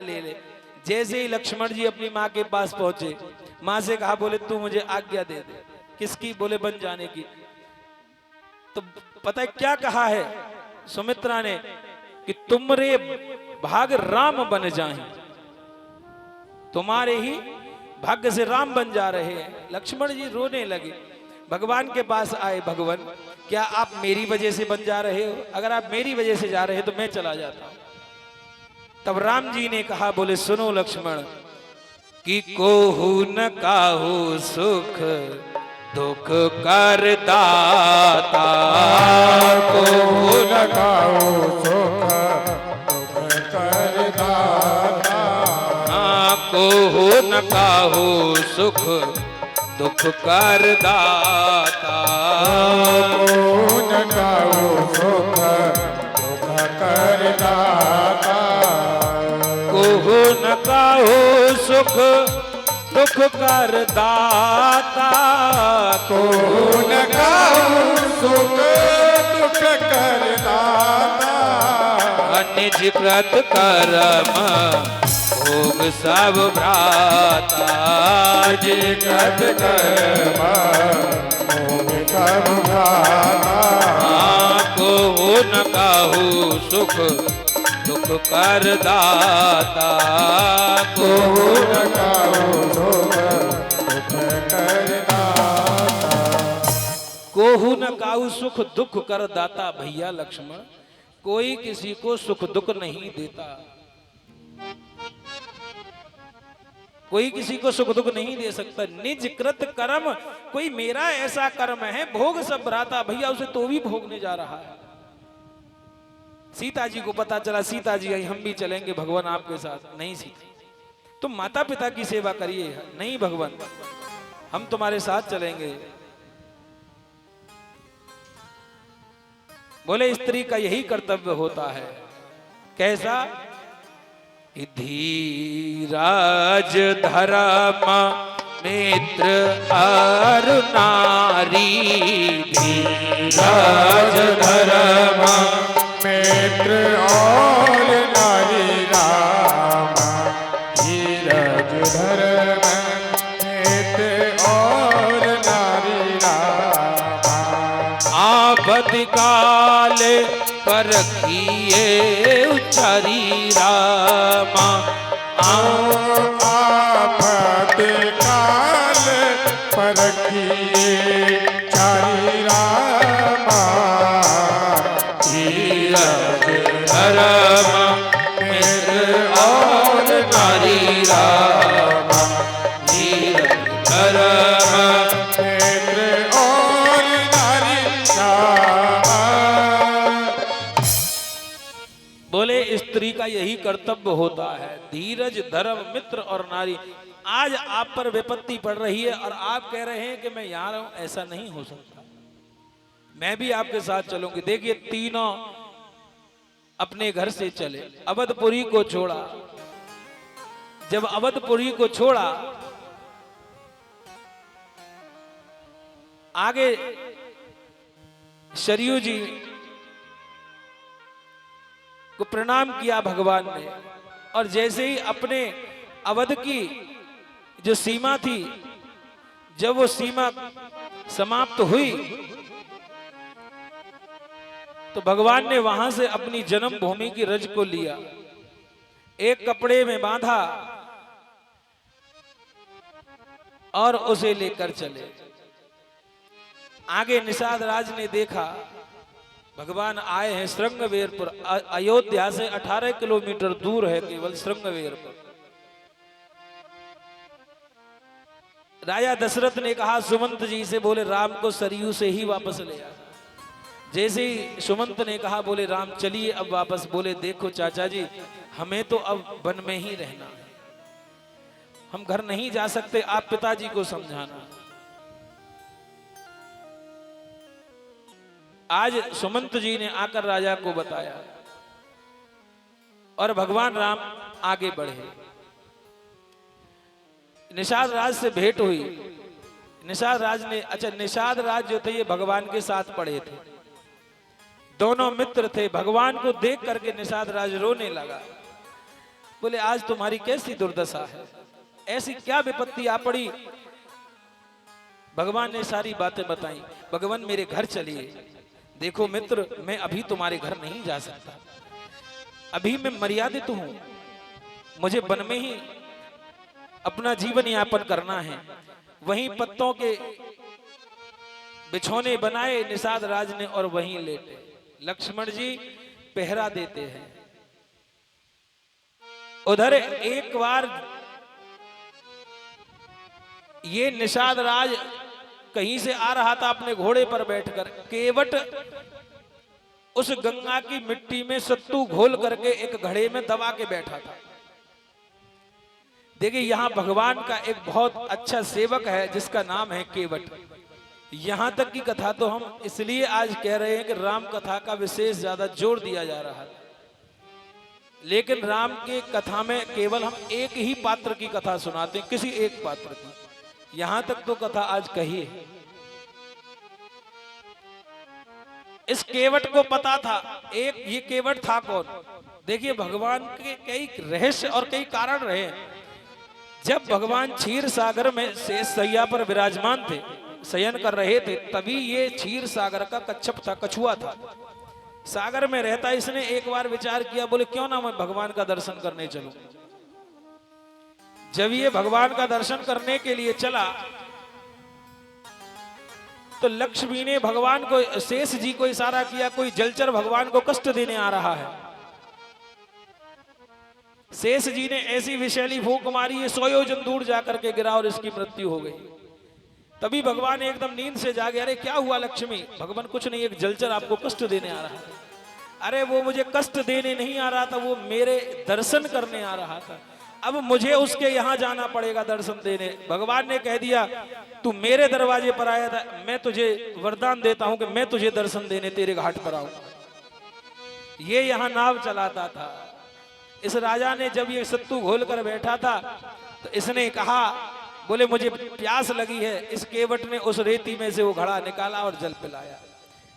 ले ले। जैसे ही लक्ष्मण जी अपनी माँ के पास पहुंचे, माँ से कहा बोले तू मुझे आज्ञा दे दे। किसकी? बोले बन जाने की। तो पता है क्या कहा है सुमित्रा ने कि तुमरे भाग राम बन जाएं, तुम्हारे ही भाग्य से राम बन जा रहे हैं। लक्ष्मण जी रोने लगे, भगवान के पास आए, भगवान क्या आप मेरी वजह से बन जा रहे हो? अगर आप मेरी वजह से जा रहे हो तो मैं चला जाता हूं। तब राम जी ने कहा बोले सुनो लक्ष्मण कि कोहू न काहू सुख दुख कर दाता, कोहू न काहू सुख दुख कर दाता। कोहू न काहू सुख दुख कर दाता, कोहू न काहू सुख दुख कर दाता। कोहू न काहू सुख दुख कर दाता, कोहू न काहू सुख दुख कर दाता। निज कृत कर्म भोग सब भ्राता, निज कृत कर्म भोग सब भ्राता। कोहू न काहू सुख दुख कर दाता, कोहू न काहू सुख दुख कर दाता। कोहू न काहू सुख दुख कर दाता। भैया लक्ष्मण, कोई किसी को सुख दुख नहीं देता, कोई किसी को सुख दुख नहीं दे सकता। निज कृत कर्म, कोई मेरा ऐसा कर्म है भोग सब भ्राता। भैया उसे तो भी भोगने जा रहा है। सीता जी को पता चला, सीता जी आई, हम भी चलेंगे भगवान आपके साथ। नहीं सीता, तुम माता पिता की सेवा करिए। नहीं भगवान, हम तुम्हारे साथ चलेंगे। बोले स्त्री का यही कर्तव्य होता है। कैसा? धीराज धर्म मित्र और नारी, धीराज धर्म मित्र और नारी राम। धीरज धर्म मित्र और नारी राम। आपद काल परखिए उचारी रामा, आफत काल परखिए चारी रामा। धीरज धर्म मित्र और नारी रामा, धीरज धर्म। मित्र और नारी रामा। बोले स्त्री का यही कर्तव्य होता है, धीरज धर्म मित्र और नारी। आज आप पर विपत्ति पड़ रही है और आप कह रहे हैं कि मैं यहाँ रहूं, ऐसा नहीं हो सकता। मैं भी आपके साथ चलूंगी। देखिए तीनों अपने घर से चले, अवधपुरी को छोड़ा। जब अवधपुरी को छोड़ा, आगे शरयू जी को प्रणाम किया भगवान ने, और जैसे ही अपने अवध की जो सीमा थी, जब वो सीमा समाप्त हुई तो भगवान ने वहां से अपनी जन्म भूमि की रज को लिया, एक कपड़े में बांधा और उसे लेकर चले। आगे निषाद राज ने देखा भगवान आए हैं श्रृंगवेरपुर। अयोध्या से 18 किलोमीटर दूर है केवल श्रृंगवेरपुर। राजा दशरथ ने कहा सुमंत जी से, बोले राम को सरयू से ही वापस ले आ। जैसे ही सुमंत ने कहा बोले राम चलिए अब वापस। बोले देखो चाचा जी, हमें तो अब वन में ही रहना है, हम घर नहीं जा सकते, आप पिताजी को समझाना। आज सुमंत जी ने आकर राजा को बताया और भगवान राम आगे बढ़े। निषाद राज से भेंट हुई। निषाद राज ने, अच्छा निषाद राज जो थे ये भगवान के साथ पढ़े थे, दोनों मित्र थे। भगवान को देख करके निषाद राज रोने लगा। बोले आज तुम्हारी कैसी दुर्दशा है, ऐसी क्या विपत्ति आ पड़ी। भगवान ने सारी बातें बताई। भगवान मेरे घर चलिए, देखो मित्र मैं अभी तुम्हारे घर नहीं जा सकता, अभी मैं मर्यादित हूं, मुझे वन में ही अपना जीवन यापन करना है। वहीं पत्तों के बिछौने बनाए निषाद राज ने और वहीं लेटे। लक्ष्मण जी पहरा देते हैं। उधर एक बार ये निषाद राज कहीं से आ रहा था अपने घोड़े पर बैठकर, केवट उस गंगा की मिट्टी में सत्तू घोल करके एक घड़े में दबा के बैठा था। देखिए यहां भगवान का एक बहुत अच्छा सेवक है जिसका नाम है केवट। यहां तक की कथा तो हम इसलिए आज कह रहे हैं कि राम कथा का विशेष ज्यादा जोर दिया जा रहा है, लेकिन राम के कथा में केवल हम एक ही पात्र की कथा सुनाते हैं, किसी एक पात्र की। यहां तक तो कथा आज कही है। इस केवट को पता था, एक ये केवट था कौन। देखिए भगवान के कई रहस्य और कई कारण रहे। जब भगवान क्षीर सागर में शेष सैया पर विराजमान थे, शयन कर रहे थे, तभी ये क्षीर सागर का कच्छप था, कछुआ था, सागर में रहता। इसने एक बार विचार किया, बोले क्यों ना मैं भगवान का दर्शन करने चलूं। जब ये भगवान का दर्शन करने के लिए चला तो लक्ष्मी ने भगवान को, शेष जी को इशारा किया, कोई जलचर भगवान को कष्ट देने आ रहा है। शेष जी ने ऐसी विषैली फूंक मारी, ये 100 योजन दूर जाकर के गिरा और इसकी मृत्यु हो गई। तभी भगवान एकदम नींद से जागे। अरे क्या हुआ लक्ष्मी? भगवान कुछ नहीं, एक जलचर आपको कष्ट देने आ रहा है। अरे वो मुझे कष्ट देने नहीं आ रहा था, वो मेरे दर्शन करने आ रहा था। अब मुझे उसके यहां जाना पड़ेगा दर्शन देने। भगवान ने कह दिया तू मेरे दरवाजे पर आया था, मैं तुझे वरदान देता हूं कि मैं तुझे दर्शन देने तेरे घाट पर आऊं। ये यहां नाव चलाता था। इस राजा ने जब ये सत्तू घोल कर बैठा था तो इसने कहा, बोले मुझे प्यास लगी है। इस केवट ने उस रेती में से वो घड़ा निकाला और जल पिलाया।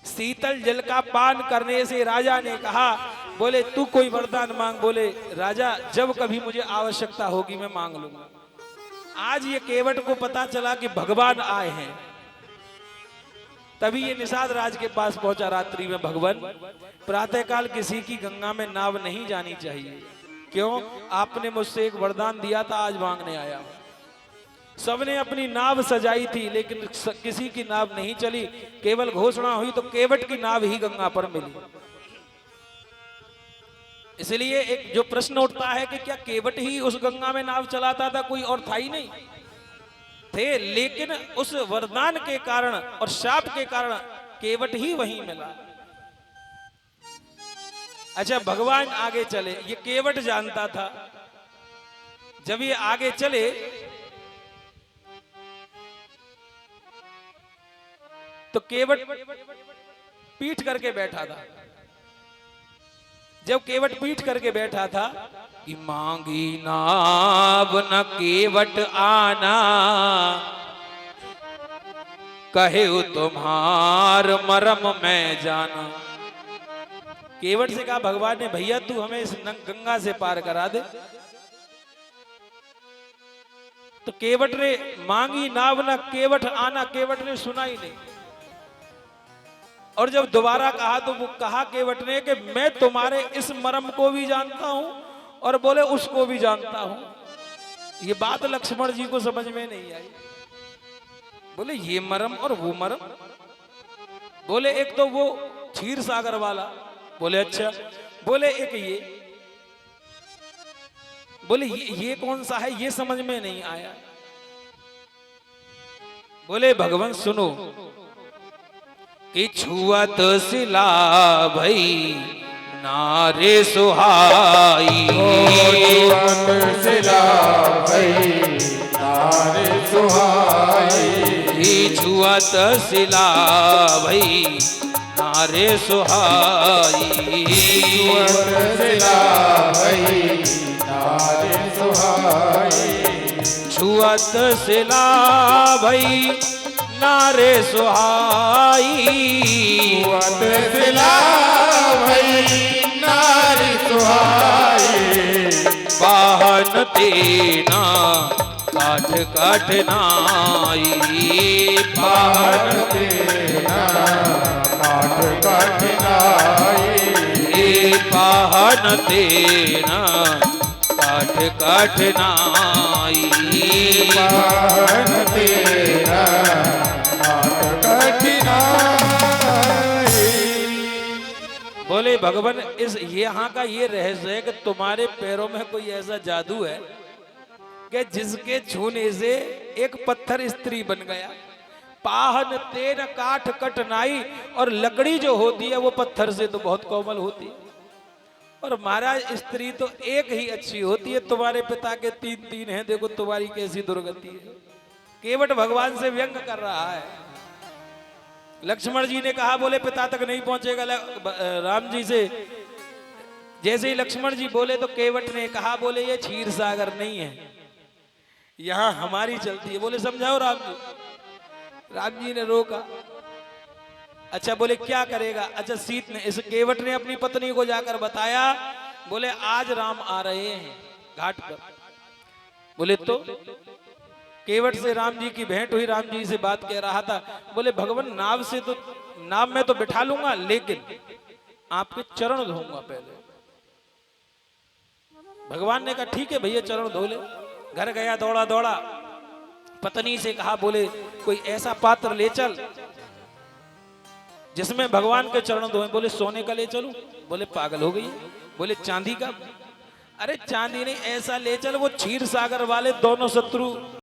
शीतल जल का पान करने से राजा ने कहा, बोले तू कोई वरदान मांग। बोले राजा जब कभी मुझे आवश्यकता होगी मैं मांग लूंगा। आज ये केवट को पता चला कि भगवान आए हैं, तभी ये निषाद राज के पास पहुंचा रात्रि में। भगवान प्रातःकाल किसी की गंगा में नाव नहीं जानी चाहिए। क्यों? आपने मुझसे एक वरदान दिया था, आज मांगने आया। सबने अपनी नाव सजाई थी लेकिन किसी की नाव नहीं चली। केवल घोषणा हुई तो केवट की नाव ही गंगा पर मिली। इसलिए एक जो प्रश्न उठता है कि क्या केवट ही उस गंगा में नाव चलाता था, कोई और था ही नहीं थे, लेकिन उस वरदान के कारण और शाप के कारण केवट ही वहीं मिला। अच्छा भगवान आगे चले, ये केवट जानता था। जब ये आगे चले तो केवट पीठ करके बैठा था। जब केवट पीठ करके बैठा था कि मांगी नाव न केवट आना, कहे तुम्हार मरम मैं जाना। केवट से कहा भगवान ने, भैया तू हमें इस गंगा से पार करा दे। तो केवट ने मांगी नाव न केवट आना, केवट ने सुना ही नहीं। और जब दोबारा कहा तो वो कहा केवट ने कि मैं तुम्हारे इस मरम को भी जानता हूं और बोले उसको भी जानता हूं। ये बात लक्ष्मण जी को समझ में नहीं आई। बोले ये मरम और वो मरम। बोले एक तो वो क्षीर सागर वाला। बोले अच्छा। बोले एक ये। बोले ये कौन सा है, ये समझ में नहीं आया। बोले भगवान सुनो कि छुअत सिला भई नारे सुहाई, छुअत सिला भई नारे सुहाई, छुअत सिला भई नारे सुहाई, छुअत सिला भई नारे सुहाई, छुअत सिला भई नारे सुहाई, छुअत सिला भई नारे सुहाई, वाहन तेना काठ काठ नाई। वाहन तेना काठ काठ नाई। वाहन तेना काठ काठ नाई। वाहन तेना काठ काठ नाई। बोले भगवान इस यहाँ का ये रहस्य है कि तुम्हारे पैरों में कोई ऐसा जादू है कि जिसके छूने से एक पत्थर स्त्री बन गया। पाहन तेन काठ कटनाई, और लकड़ी जो होती है वो पत्थर से तो बहुत कोमल होती है, और महाराज स्त्री तो एक ही अच्छी होती है। तुम्हारे पिता के 3 हैं, देखो तुम्हारी कैसी दुर्गति है। केवट भगवान से व्यंग कर रहा है। लक्ष्मण जी ने कहा बोले पिता तक नहीं पहुंचेगा राम जी से। जैसे ही लक्ष्मण जी बोले तो केवट ने कहा बोले ये क्षीर सागर नहीं है, यहां हमारी चलती है। बोले समझाओ राम जी। राम जी ने रोका। अच्छा बोले क्या करेगा? अच्छा सीत ने, इस केवट ने अपनी पत्नी को जाकर बताया। बोले आज राम आ रहे हैं घाट पर। बोले तो केवट से राम जी की भेंट हुई, राम जी से बात कह रहा था। बोले भगवान नाव से तो, नाव में तो बिठा लूंगा, लेकिन आपके चरण धोऊंगा पहले। भगवान ने कहा ठीक है भैया चरण धो ले। घर गया दौड़ा दौड़ा, पत्नी से कहा बोले कोई ऐसा पात्र ले चल जिसमें भगवान के चरण धोए। बोले सोने का ले चलूं? बोले पागल हो गई। बोले चांदी का? अरे चांदी नहीं, ऐसा ले चल वो क्षीर सागर वाले दोनों शत्रु